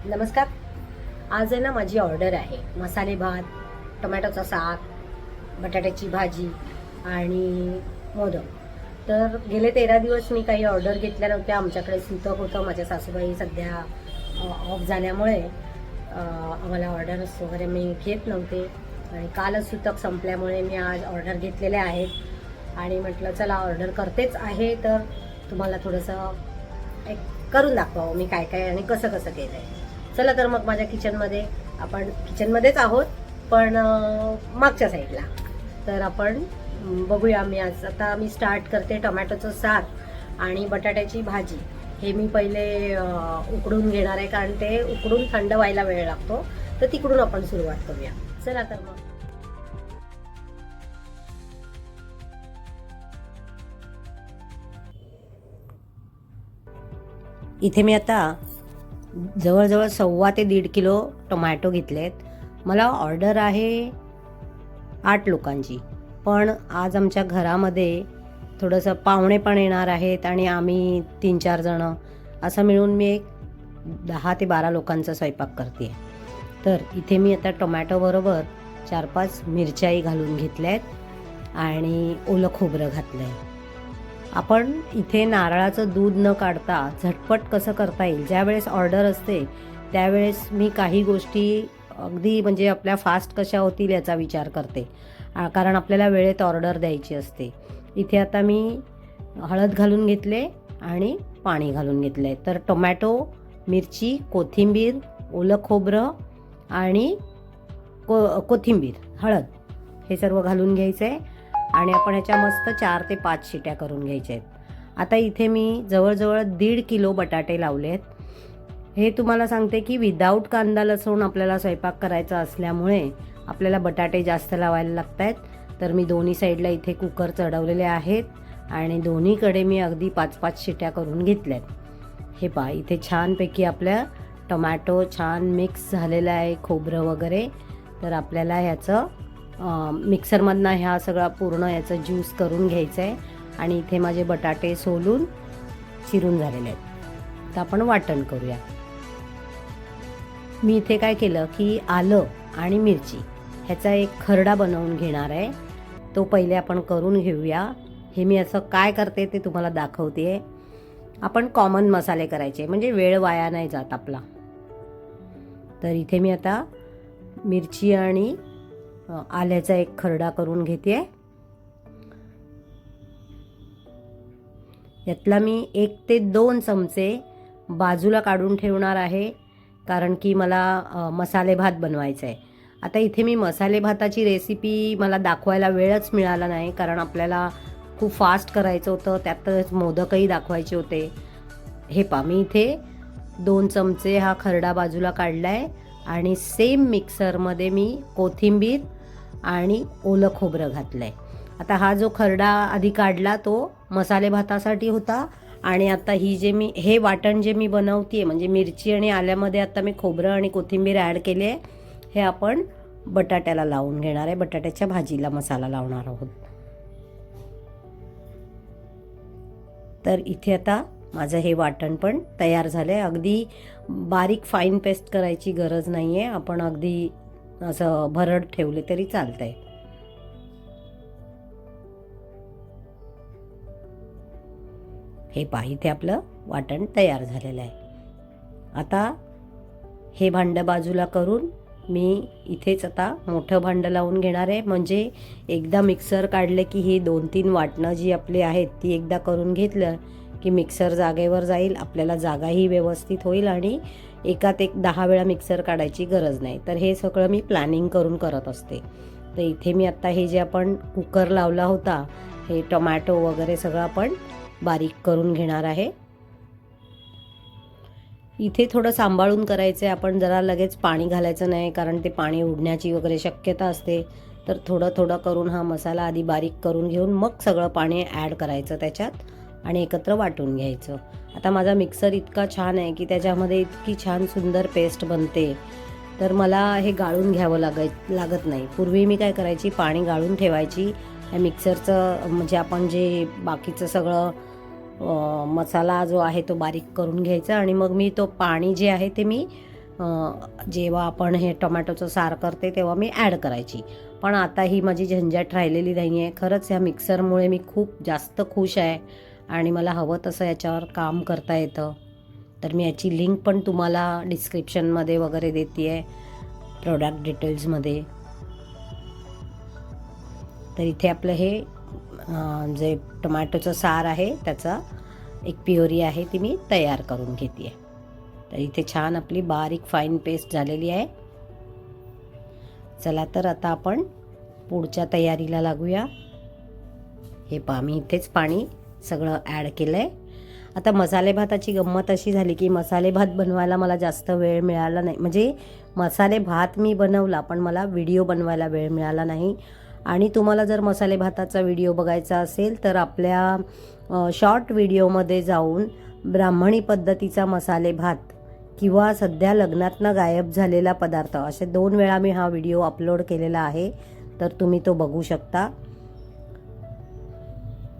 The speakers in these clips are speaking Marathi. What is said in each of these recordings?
नमस्कार. आज आहे ना माझी ऑर्डर आहे मसाले भात, टोमॅटोचा साग, बटाट्याची भाजी आणि मोदक. तर गेले 13 दिवस मी काही ऑर्डर घेतल्या नव्हत्या. आमच्याकडे सुतक होतं. माझ्या सासूबाई सध्या ऑफ झाल्यामुळे आम्हाला ऑर्डर्स वगैरे मी घेत नव्हते आणि कालच सुतक संपल्यामुळे मी आज ऑर्डर घेतलेल्या आहेत आणि म्हटलं चला ऑर्डर करतेच आहे तर तुम्हाला थोडंसं एक करून दाखवावं मी काय काय आणि कसं कसं केलं आहे. चला तर मग माझ्या किचनमध्ये, आपण किचनमध्येच आहोत पण मागच्या साईडला. तर आपण बघूया. आता मी स्टार्ट करते टोमॅटोचं साग आणि बटाट्याची भाजी. हे मी पहिले उकडून घेणार आहे कारण ते उकडून थंड व्हायला वेळ लागतो. तर तिकडून आपण सुरुवात करूया. चला तर मग. इथे मी आता जवळजवळ 1.25 ते 1.5 किलो टोमॅटो घेतलेत. मला ऑर्डर आहे 8 लोकांची, पण आज आमच्या घरामध्ये थोडंसं पाहुणे पण येणार आहेत आणि आम्ही 3-4 जणं असं मिळून मी एक 10 ते 12 लोकांचा स्वयंपाक करते. तर इथे मी आता टोमॅटोबरोबर 4-5 मिरच्याही घालून घेतल्यात आणि ओलं खोबरं घातलं आहे. आपण इथे नारळाचं दूध न काढता झटपट कसं करता येईल, ज्यावेळेस ऑर्डर असते त्यावेळेस मी काही गोष्टी अगदी म्हणजे आपल्या फास्ट कशा होतील याचा विचार करते, कारण आपल्याला वेळेत ऑर्डर द्यायची असते. इथे आता मी हळद घालून घेतले आणि पाणी घालून घेतले. तर टोमॅटो, मिरची, कोथिंबीर, ओलं खोबरं आणि कोथिंबीर, हळद हे सर्व घालून घ्यायचं आहे आणि आपण ह्याच्या मस्त 4 ते 5 शिट्या करून घ्यायच्या आहेत. आता इथे मी जवळजवळ 1.5 किलो बटाटे लावले आहेत. हे तुम्हाला सांगते की विदाऊट कांदा लसूण आपल्याला स्वयंपाक करायचा असल्यामुळे आपल्याला बटाटे जास्त लावायला लागत आहेत. तर मी दोन्ही साईडला इथे कुकर चढवलेले आहेत आणि दोन्हीकडे मी अगदी 5-5 शिट्या करून घेतल्यात. हे पहा, इथे छानपैकी आपल्या टोमॅटो छान मिक्स झालेला आहे, खोबरं वगैरे. तर आपल्याला ह्याचं मिक्सरमधनं ह्या सगळा पूर्ण याचं ज्यूस करून घ्यायचं आहे आणि इथे माझे बटाटे सोलून चिरून झालेले आहेत. तर आपण वाटण करूया. मी इथे काय केलं की आलं आणि मिरची ह्याचा एक खरडा बनवून घेणार आहे. तो पहिले आपण करून घेऊया. हे मी असं काय करते ते तुम्हाला दाखवते. आपण कॉमन मसाले करायचे म्हणजे वेळ वाया नाही जात आपला. तर इथे मी आता मिरची आणि आल्याचा एक खरडा करून घेते. यातला मी 1 ते 2 चमचे बाजूला काढून ठेवणार आहे कारण की मला मसाले भात बनवायचा आहे. आता इथे मी मसाले भाताची रेसिपी मला दाखवायला वेळच मिळाला नाही कारण आपल्याला खूप फास्ट करायचं होतं, त्यातच मोदकही दाखवायचे होते. हे पहा, मी इथे 2 चमचे हा खरडा बाजूला काढला आहे आणि सेम मिक्सरमध्ये मी कोथिंबीर आणि ओलं खोबरं घातलं आहे. आता हा जो खरडा आधी काढला तो मसाले भातासाठी होता आणि आता हे वाटण जे मी बनवते म्हणजे मिरची आणि आल्यामध्ये आता मी खोबरं आणि कोथिंबीर ॲड केली आहे. हे आपण बटाट्याला लावून घेणार आहे, बटाट्याच्या भाजीला मसाला लावणार आहोत. तर इथे आता माझं हे वाटण पण तयार झालं आहे. अगदी बारीक फाईन पेस्ट करायची गरज नाही आहे. आपण अगदी असं भरड ठेवले तरी चालतं आहे. हे पहा, इथे आपलं वाटण तयार झालेलं आहे. आता हे भांडं बाजूला करून मी इथेच आता मोठं भांडं लावून घेणार आहे. म्हणजे एकदा मिक्सर काढले की ही 2-3 वाटणं जी आपली आहेत ती एकदा करून घेतलं की मिक्सर जागेवर जाईल, आपल्याला जागाही व्यवस्थित होईल आणि एकात एक 10 वेळा मिक्सर काढायची गरज नाही. तर हे सगळं मी प्लॅनिंग करून करत असते. तर इथे मी आत्ता हे जे आपण कुकर लावला होता हे टोमॅटो वगैरे सगळं आपण बारीक करून घेणार आहे. इथे थोडं सांभाळून करायचं आहे. आपण जरा लगेच पाणी घालायचं नाही कारण ते पाणी उडण्याची वगैरे शक्यता असते. तर थोडं थोडं करून हा मसाला आधी बारीक करून घेऊन मग सगळं पाणी ॲड करायचं त्याच्यात आणि एकत्र वाटून घ्यायचं. आता माझा मिक्सर इतका छान आहे की त्याच्यामध्ये इतकी छान सुंदर पेस्ट बनते. तर मला हे गाळून घ्यावं लागत नाही. पूर्वी मी काय करायची, पाणी गाळून ठेवायची. या मिक्सरचं म्हणजे आपण जे बाकीचं सगळं मसाला जो आहे तो बारीक करून घ्यायचा आणि मग मी तो पाणी जे आहे ते मी जेव्हा आपण हे टोमॅटोचं सार करते तेव्हा मी ॲड करायची. पण आता ही माझी झंझट राहिलेली नाही आहे. खरंच ह्या मिक्सरमुळे मी खूप जास्त खुश आहे आणि मला हवं तसं याच्यावर काम करता येतं. तर मी याची लिंक पण तुम्हाला डिस्क्रिप्शनमध्ये वगैरे देते आहे, प्रोडक्ट डिटेल्समध्ये. तर इथे आपलं हे जे टोमॅटोचं सार आहे त्याचा एक प्युरी आहे ती मी तयार करून घेते आहे. तर इथे छान आपली बारीक फाईन पेस्ट झालेली आहे. चला तर आता आपण पुढच्या तयारीला लागूया. हे पहा मी इथेच पाणी सगळं ॲड केलं आहे. आता मसाले भाताची गंमत अशी झाली की मसाले भात बनवायला मला जास्त वेळ मिळाला नाही. म्हणजे मसाले भात मी बनवला पण मला व्हिडिओ बनवायला वेळ मिळाला नाही. आणि तुम्हाला जर मसाले भाताचा व्हिडिओ बघायचा असेल तर आपल्या शॉर्ट व्हिडिओमध्ये जाऊन ब्राह्मणी पद्धतीचा मसाले भात किंवा सध्या लग्नातनं गायब झालेला पदार्थ असे 2 वेळा मी हा व्हिडिओ अपलोड केलेला आहे. तर तुम्ही तो बघू शकता.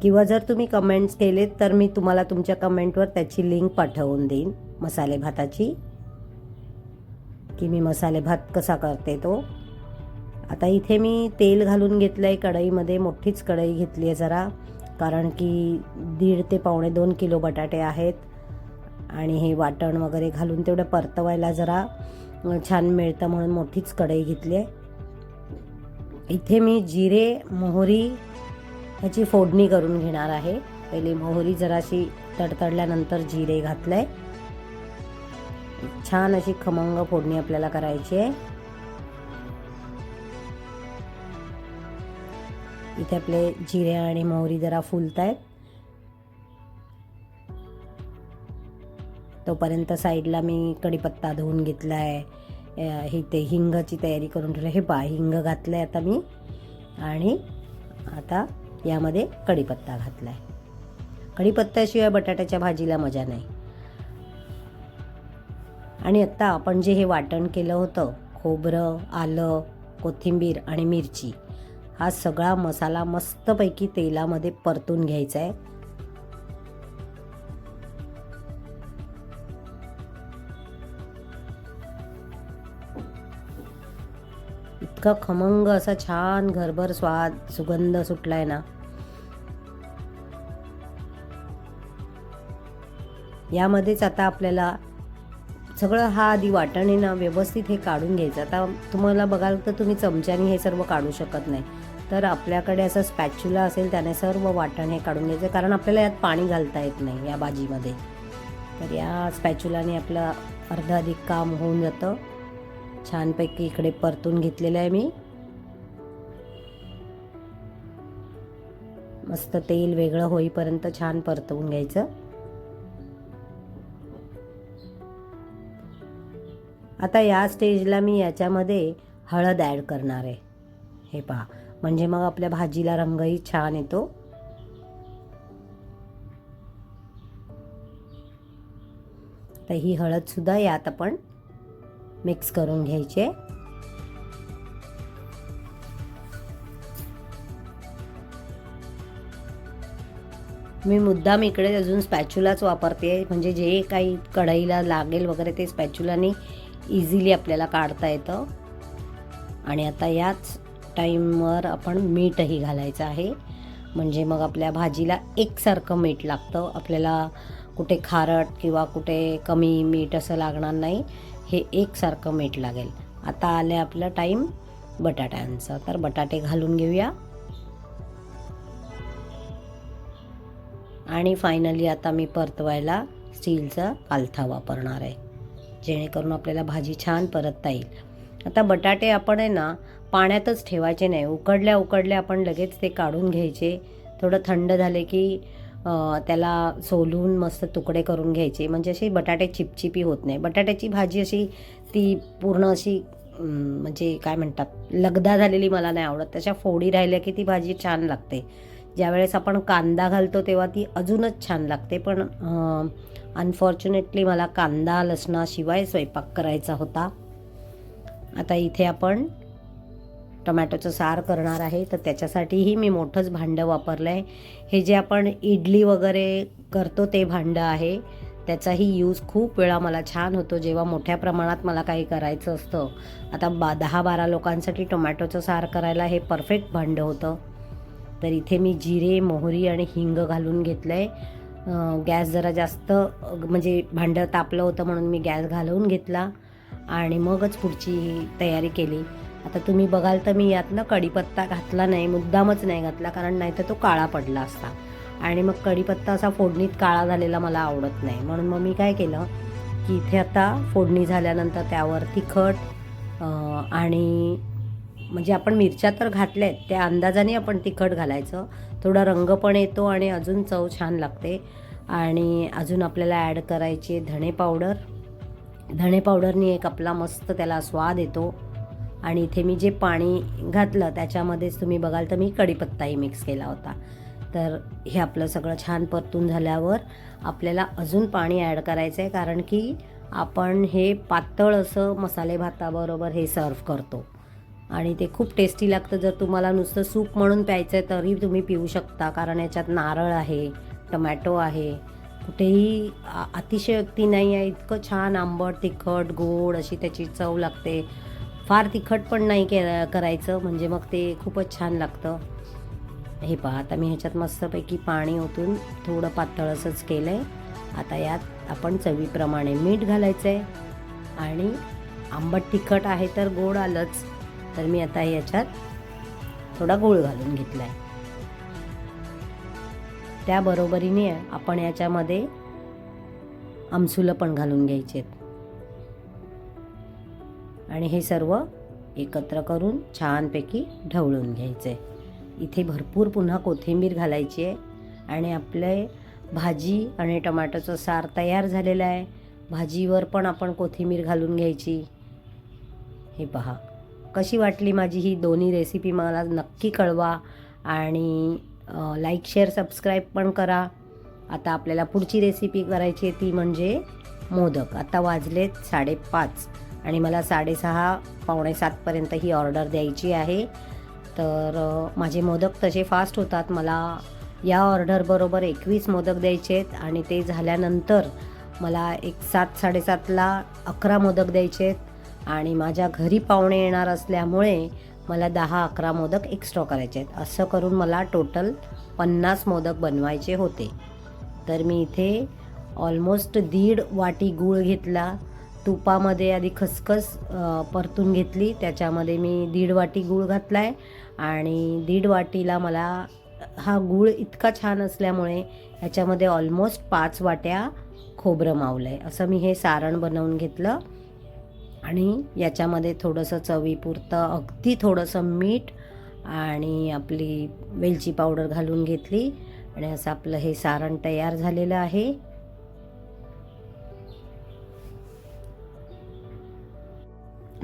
किंवा जर तुम्ही कमेंट्स केलेत तर मी तुम्हाला तुमच्या कमेंटवर त्याची लिंक पाठवून देईन मसाले भाताची, की मी मसाले भात कसा करते तो. आता इथे मी तेल घालून घेतलं आहे कढईमध्ये. मोठीच कढई घेतली आहे जरा, कारण की 1.5 ते पावणे 2 किलो बटाटे आहेत आणि हे वाटण वगैरे घालून तेवढं परतवायला जरा छान मिळतं म्हणून मोठीच कढई घेतली आहे. इथे मी जिरे मोहरी ह्याची फोडणी करून घेणार आहे. पहिले मोहरी जराशी तडतडल्यानंतर जिरे घातलं आहे. छान अशी खमंग फोडणी आपल्याला करायची आहे. इथे आपले जिरे आणि मोहरी जरा फुलत आहेत. तोपर्यंत साईडला मी कढीपत्ता धुवून घेतला आहे. इथे हिंगाची तयारी करून ठेवली. हे पहा हिंग घातलं आहे आता मी, आणि आता यामध्ये कढीपत्ता घातला आहे. कढीपत्त्याशिवाय बटाट्याच्या भाजीला मजा नाही. आणि आता आपण जे हे वाटण केलं होतं, खोबरं, आलं, कोथिंबीर आणि मिरची, हा सगळा मसाला मस्तपैकी तेलामध्ये परतून घ्यायचा आहे. इतका खमंग असा छान घरभर सुगंध सुटलाय ना. यामध्येच आता आपल्याला सगळं हा आधी वाटण ना व्यवस्थित हे काढून घ्यायचं. आता तुम्हाला बघाल तर तुम्ही चमच्याने हे सर्व काढू शकत नाही. तर आपल्याकडे असं स्पॅच्युला असेल त्याने सर्व वाटण हे काढून घ्यायचं, कारण आपल्याला यात पाणी घालता येत नाही या भाजीमध्ये. तर या स्पॅच्युलाने आपलं अर्ध अधिक काम होऊन जातं. छानपैकी इकडे परतून घेतलेलं आहे मी. मस्त तेल वेगळं होईपर्यंत छान परतवून घ्यायचं. आता या स्टेजला मी याच्यामध्ये हळद ॲड करणार आहे. हे पहा, म्हणजे मग आपल्या भाजीला रंगही छान येतो. तर ही हळदसुद्धा यात आपण मिक्स करून घ्यायची आहे. मी मुद्दाम इकडे अजून स्पॅच्युलाच वापरते, म्हणजे जे काही कढईला लागेल वगैरे ते स्पॅच्युलाने इझिली आपल्याला काढता येतं. आणि आता याच टाईमवर आपण मीठही घालायचं आहे, म्हणजे मग आपल्या भाजीला एकसारखं मीठ लागतं. आपल्याला कुठे खारट किंवा कुठे कमी मीठ असं लागणार नाही. हे एकसारखं मीठ लागेल. आता आले आपलं टाईम बटाट्यांचा. तर बटाटे घालून घेऊया. आणि फायनली आता मी परतवायला स्टीलचा कालथा वापरणार आहे, जेणेकरून आपल्याला भाजी छान परतता येईल. आता बटाटे आपण आहे ना पाण्यातच ठेवायचे नाही. उकडल्या आपण लगेच ते काढून घ्यायचे. थोडं थंड झाले की त्याला सोलून मस्त तुकडे करून घ्यायचे, म्हणजे अशी बटाटे चिपचिपी होत नाही. बटाट्याची भाजी अशी ती पूर्ण अशी म्हणजे काय म्हणतात लगदा झालेली मला नाही आवडत. तशा फोडी राहिल्या की ती भाजी छान लागते. ज्यावेळेस आपण कांदा घालतो तेव्हा ती अजूनच छान लागते. पण अनफॉर्च्युनेटली मला कांदा लसणाशिवाय स्वयंपाक करायचा होता. आता इथे आपण टोमॅटोचं सार करणार आहे, तर त्याच्यासाठीही मी मोठंच भांडं वापरलं आहे. हे जे आपण इडली वगैरे करतो ते भांडं आहे. त्याचाही यूज खूप वेळा मला छान होतो जेव्हा मोठ्या प्रमाणात मला काही करायचं असतं. आता 10-12 लोकांसाठी टोमॅटोचं सार करायला हे परफेक्ट भांडं होतं. तर इथे मी जिरे, मोहरी आणि हिंग घालून घेतलं आहे. गॅस जरा जास्त म्हणजे भांडं तापलं होतं म्हणून मी गॅस घालवून घेतला आणि मगच पुढची तयारी केली. आता तुम्ही बघाल तर मी यातनं कढीपत्ता घातला नाही, मुद्दामच नाही घातला, कारण नाहीतर तो काळा पडला असता आणि मग कढीपत्ता असा फोडणीत काळा झालेला मला आवडत नाही. म्हणून मग मी काय केलं की इथे आता फोडणी झाल्यानंतर त्यावर तिखट आणि म्हणजे आपण मिरच्या तर घातल्या आहेत त्या अंदाजाने आपण तिखट घालायचं, थोडा रंग पण येतो आणि अजून चव छान लागते. आणि अजून आपल्याला ॲड करायची धणे पावडर. धणे पावडरनी एक आपला मस्त त्याला स्वाद येतो. आणि इथे मी जे पाणी घातलं त्याच्यामध्येच तुम्ही बघाल तर मी कढीपत्ताही मिक्स केला होता. तर हे आपलं सगळं छान परतून झाल्यावर आपल्याला अजून पाणी ॲड करायचं आहे, कारण की आपण हे पातळ असं मसाले भाताबरोबर हे सर्व करतो आणि ते खूप टेस्टी लागतं. जर तुम्हाला नुसतं सूप म्हणून प्यायचं आहे तरी तुम्ही पिऊ शकता, कारण याच्यात नारळ आहे, टमॅटो आहे, कुठेही अतिशयोक्ती नाही आहे. इतकं छान आंबट, तिखट, गोड अशी त्याची चव लागते. फार तिखट पण नाही करायचं, म्हणजे मग ते खूपच छान लागतं. हे पहा, आता मी ह्याच्यात मस्तपैकी पाणी ओतून थोडं पातळ असंच केलं आहे. आता यात आपण चवीप्रमाणे मीठ घालायचं आहे आणि आंबट तिखट आहे तर गोड आलंच, तर मी आता याच्यात थोडा गूळ घालून घेतला आहे. त्याबरोबरीने आपण याच्यामध्ये आमसुलं पण घालून घ्यायचे आणि हे सर्व एकत्र करून छानपैकी ढवळून घ्यायचं आहे. इथे भरपूर पुन्हा कोथिंबीर घालायची आहे आणि आपले भाजी आणि टोमॅटोचं सार तयार झालेलं आहे. भाजीवर पण आपण कोथिंबीर घालून घ्यायची. हे पहा, कशी वाटली माझी ही दोन्ही रेसिपी मला नक्की कळवा आणि लाईक, शेअर, सबस्क्राईब पण करा. आता आपल्याला पुढची रेसिपी करायची आहे ती म्हणजे मोदक. आता वाजलेत 5:30 आणि मला 6:30 पावणे 7पर्यंत ही ऑर्डर द्यायची आहे. तर माझे मोदक तसे फास्ट होतात. मला या ऑर्डरबरोबर 21 मोदक द्यायचे आहेत आणि ते झाल्यानंतर मला एक 7-7:30ला 11 मोदक द्यायचे आहेत आणि माझ्या घरी पाहुणे येणार असल्यामुळे मला 10-11 मोदक एक्स्ट्रा करायचे आहेत. असं करून मला टोटल 50 मोदक बनवायचे होते. तर मी इथे ऑलमोस्ट 1.5 वाटी गूळ घेतला. तुपामध्ये आधी खसखस परतून घेतली, त्याच्यामध्ये मी 1.5 वाटी गूळ घातला आहे आणि 1.5 वाटीला मला हा गूळ इतका छान असल्यामुळे ह्याच्यामध्ये ऑलमोस्ट 5 वाट्या खोबरं मावलं आहे. असं मी हे सारण बनवून घेतलं आणि याच्यामध्ये थोडंसं चवीपुरतं अगदी थोडंसं मीठ आणि आपली वेलची पावडर घालून घेतली आणि असं आपलं हे सारण तयार झालेलं आहे.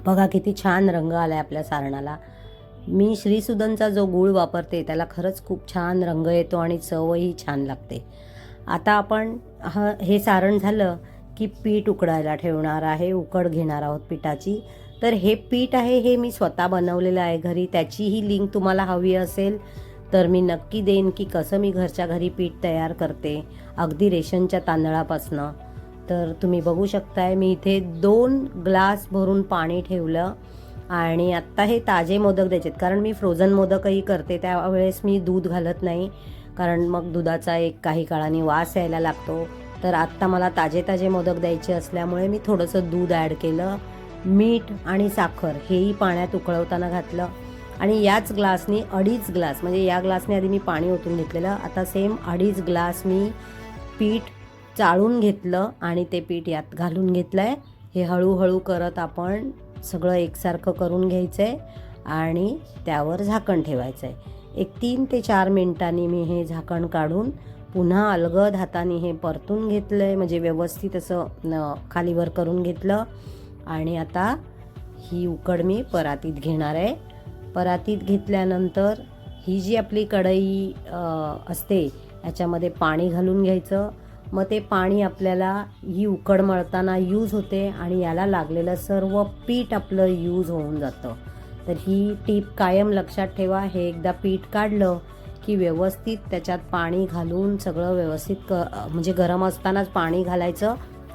बघा किती छान रंग आला आहे आपल्या सारणाला. मी श्रीसुदनचा जो गूळ वापरते त्याला खरंच खूप छान रंग येतो आणि चवही छान लागते. आता आपण हे सारण झालं की पीठ उकडायला ठेवणार आहे, उकड घेणार आहोत पिठाची. तर हे पीठ आहे हे मी स्वतः बनवलेलं आहे घरी. त्याचीही लिंक तुम्हाला हवी असेल तर मी नक्की देईन की कसं मी घरच्या घरी पीठ तयार करते, अगदी रेशनच्या तांदळापासनं. तर तुम्ही बघू शकताय मी इथे 2 ग्लास भरून पाणी ठेवलं आणि आत्ता हे ताजे मोदक द्यायचे आहेत, कारण मी फ्रोझन मोदकही करते त्यावेळेस मी दूध घालत नाही, कारण मग दुधाचा एक काही काळाने वास यायला लागतो. तर आत्ता मला ताजे मोदक द्यायचे असल्यामुळे मी थोडंसं दूध ॲड केलं, मीठ आणि साखर हेही पाण्यात उकळवताना घातलं आणि याच ग्लासनी 2.5 ग्लास, म्हणजे या ग्लासने आधी मी पाणी ओतून घेतलेलं, आता सेम 2.5 ग्लास मी पीठ चाळून घेतलं आणि ते पीठ यात घालून घेतलं आहे. हे हळूहळू करत आपण सगळं एकसारखं करून घ्यायचं आहे आणि त्यावर झाकण ठेवायचं आहे. एक 3 ते 4 मिनिटांनी मी हे झाकण काढून पुन्हा अलगद हाताने हे परतून घेतलं आहे, म्हणजे व्यवस्थित असं खालीवर करून घेतलं आणि आता ही उकड मी परातीत घेणार आहे. परातीत घेतल्यानंतर ही जी आपली कढई असते याच्यामध्ये पाणी घालून घ्यायचं. मग ते पाणी आपल्याला ही उकड मळताना यूज होते आणि याला लागलेलं सर्व पीठ आपलं यूज होऊन जातं. तर ही टीप कायम लक्षात ठेवा. हे एकदा पीठ काढलं की व्यवस्थित त्याच्यात पाणी घालून सगळं व्यवस्थित म्हणजे गरम असतानाच पाणी घालायचं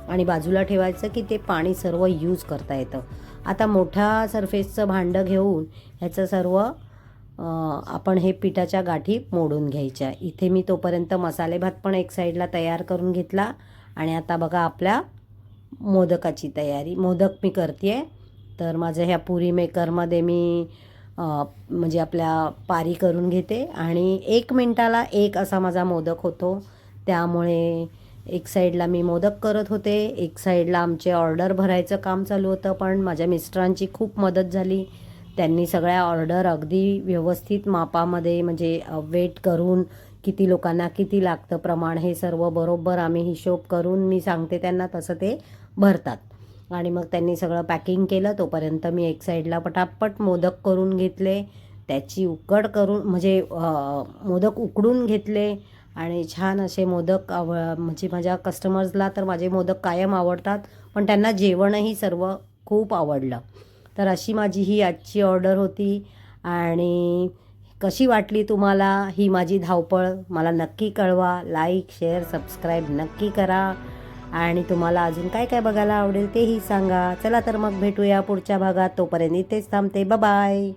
आणि बाजूला ठेवायचं की ते पाणी सर्व यूज करता येतं. आता मोठ्या सरफेसचं भांडं घेऊन ह्याचं सर्व आपण हे पिठाच्या गाठी मोडून घ्यायच्या. इथे मी तोपर्यंत मसाले भात पण एक साईडला तयार करून घेतला आणि आता बघा आपल्या मोदकाची तयारी. मोदक मी करते आहे. तर माझं ह्या पुरी मेकरमध्ये मी म्हणजे आपल्या पारी करून घेते आणि 1 मिनटाला एक असा माझा मोदक होतो. त्यामुळे एक साईडला मी मोदक करत होते, एक साईडला आमचे ऑर्डर भरायचं काम चालू होतं. पण माझ्या मिस्टरांची खूप मदत झाली. त्यांनी सगळ्या ऑर्डर अगदी व्यवस्थित मापामध्ये म्हणजे वेट करून किती लोकांना किती लागतं प्रमाण हे सर्व बरोबर आम्ही हिशोब करून मी सांगते त्यांना तसं ते भरतात. आणि मग त्यांनी सगळं पॅकिंग केलं. तोपर्यंत मी एक साईडला पटापट मोदक करून घेतले, त्याची उकड करून म्हणजे मोदक उकडून घेतले आणि छान असे मोदक म्हणजे माझ्या कस्टमर्सला तर माझे मोदक कायम आवडतात, पण त्यांना जेवणही सर्व खूप आवडलं. तर अशी माझी ही आजची ऑर्डर होती. आणि कशी वाटली तुम्हाला ही माझी धावपळ मला नक्की कळवा. लाईक, शेअर, सबस्क्राईब नक्की करा आणि तुम्हाला अजून काय काय बघायला आवडेल तेही सांगा. चला तर मग भेटूया पुढच्या भागात. तोपर्यंत इथेच थांबते. बाय.